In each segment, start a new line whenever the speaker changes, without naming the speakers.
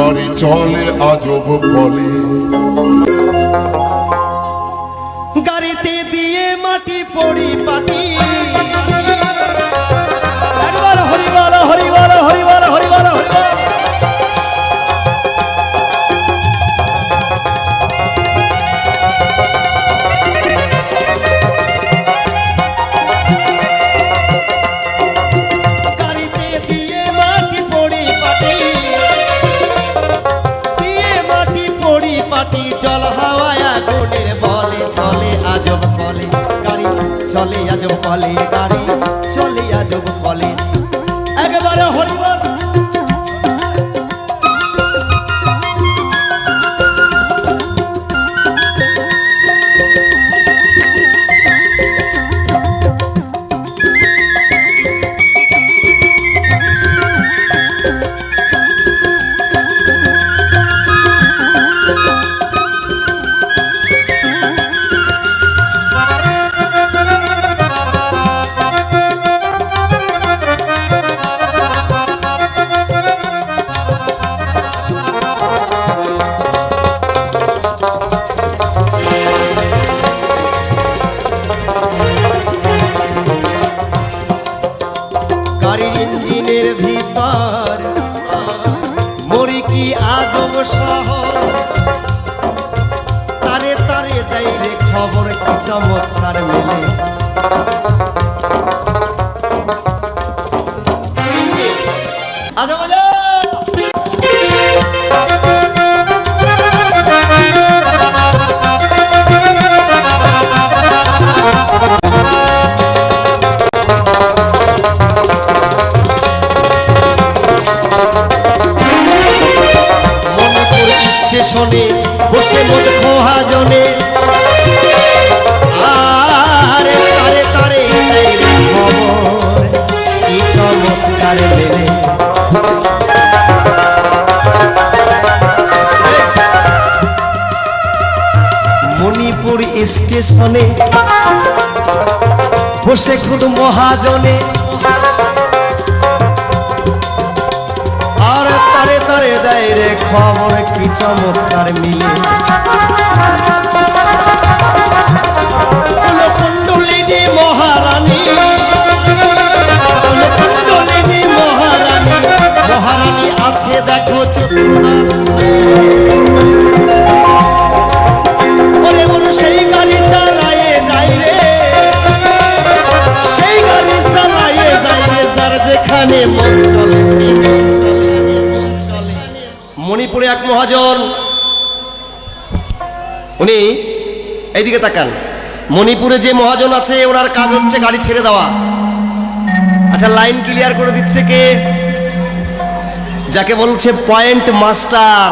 গাড়ি চলে আজব বলে।
গাড়িতে দিয়ে মাটি পরিপাটি, একবার হরিবল হরিবল হরিবল হরিবল হরিবল। জল হাওয়ায় আগুনের বলে চলে আজব বলে গাড়ি চলে আজব বলে গাড়ি চলে আজব বলে। একবারে হরিবল। গাড়ির ইঞ্জিনের ভিতর মরি কি আজব শহর, তারে তারে যাই রে খবর কি চমৎকার মেলে। আজব আজব স্টেশনে বসে মদ খোহাজনে, আরে তারে তারে তাই রে খবর কি চমৎকার মেলে। মণিপুর স্টেশনে বসে খুদ মহাজনে, আর তারে তারে দেয় রে খবর কি চমৎকার মিলে। কুলকুণ্ডলিনী মহারানী, কুলকুণ্ডলিনী মহারানী, মহারানী আছে দেখো ওরে মন সেই গাড়ি চালায়ে যাই রে, সেই গাড়ি চালায়ে যাই রে যার যেখানে মন চলে। মণিপুরে এক মহাজন, উনি এইদিকে তাকান, মণিপুরে যে মহাজন আছে ওনার কাজ হচ্ছে গাড়ি ছেড়ে দেওয়া। আচ্ছা লাইন ক্লিয়ার করে দিচ্ছে কে? যাকে বলছে পয়েন্ট মাস্টার।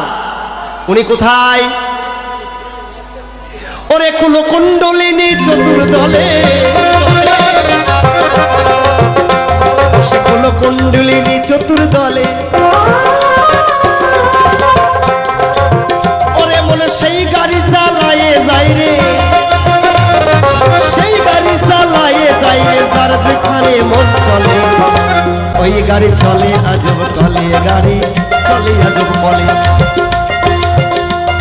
উনি কোথায়? ওরে কুলকুণ্ডলিনী চতুর্দলে, সে কুলকুণ্ডলিনী চতুর্দলে, সেই গাড়ি চালায়ে যাই রে, সেই গাড়ি চালায়ে যাই রে যার যেখানে মন চলে। ওই গাড়ি চলে আজব কলে, গাড়ি চলে আজব বলে।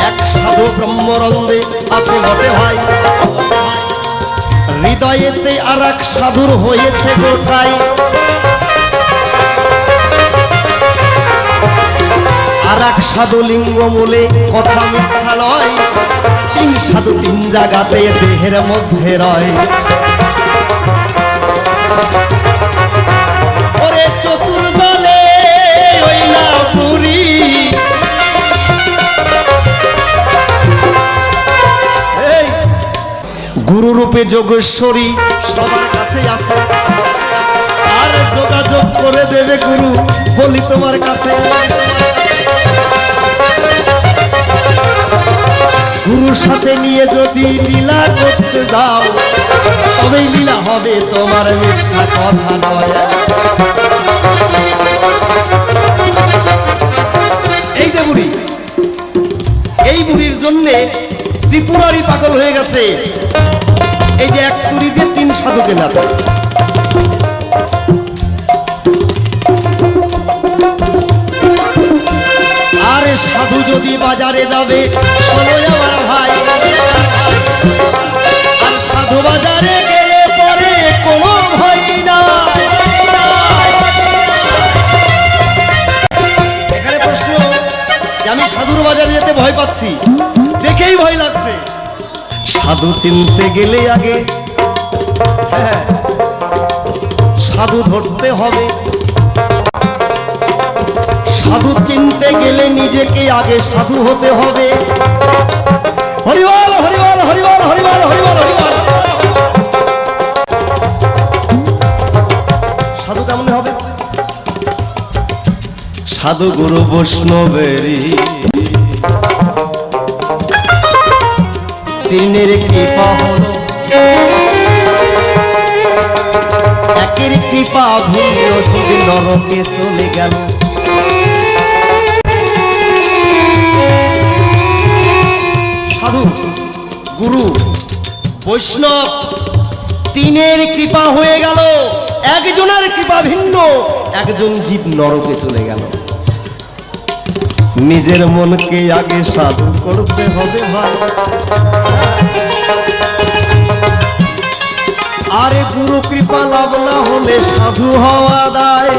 এক সাধু ব্রহ্মরন্দে আছে বটে ভাই, হৃদয়েতে আর এক সাধুর হয়েছে গোঠাই। আর এক সাধু লিঙ্গ মূলে কথা মিথ্যা নয়, তিন সাধু তিন জায়গাতে দেহের মধ্যে রয়। ওরে চতুর্দলে ওই না পুরী, গুরু রূপে যোগেশ্বরী সবার কাছে আসে, আর যোগাযোগ করে দেবে গুরু বলি তোমার কাছে। গুরুর সাথে নিয়ে যদি লীলা করতে যাও, তবেই লীলা হবে, তোমার মিথ্যা কথা নয়। এই যে বুড়ি, এই বুড়ির জন্যে ত্রিপুরারি পাগল হয়ে গেছে। এই যে এক তুড়ি দিয়ে তিন সাধুকে নাচে। আরে সাধু যদি বাজারে যাবে শোনো আমার ভাই, আর সাধু বাজারে গেলে পরে কোনো ভয় না। এখানে প্রশ্ন যে আমি সাধুর বাজারে যেতে ভয় পাচ্ছি, দেখেই ভয় লাগছে। সাধু চিনতে গেলে আগে হ্যাঁ সাধু ধরতে হবে। সাধু চিনতে গেলে নিজেকে আগে সাধু হতে হবে। হরিবল হরিবল হরিবল হরিবল হরিবল হরিবল। সাধু কেমন হবে? সাধু গুরু বৈষ্ণবেরই তিনের কৃপা হলো, একের কৃপা ভিন্ন জীব নরকে চলে গেল। সাধু গুরু বৈষ্ণব তিনের কৃপা হয়ে গেল, একজনের কৃপা ভিন্ন, একজন জীব নরকে চলে গেল। নিজের মনকে আগে সাধু করতে হবে ভাই। আরে গুরু কৃপা লাভ না হলে সাধু হওয়া দায়।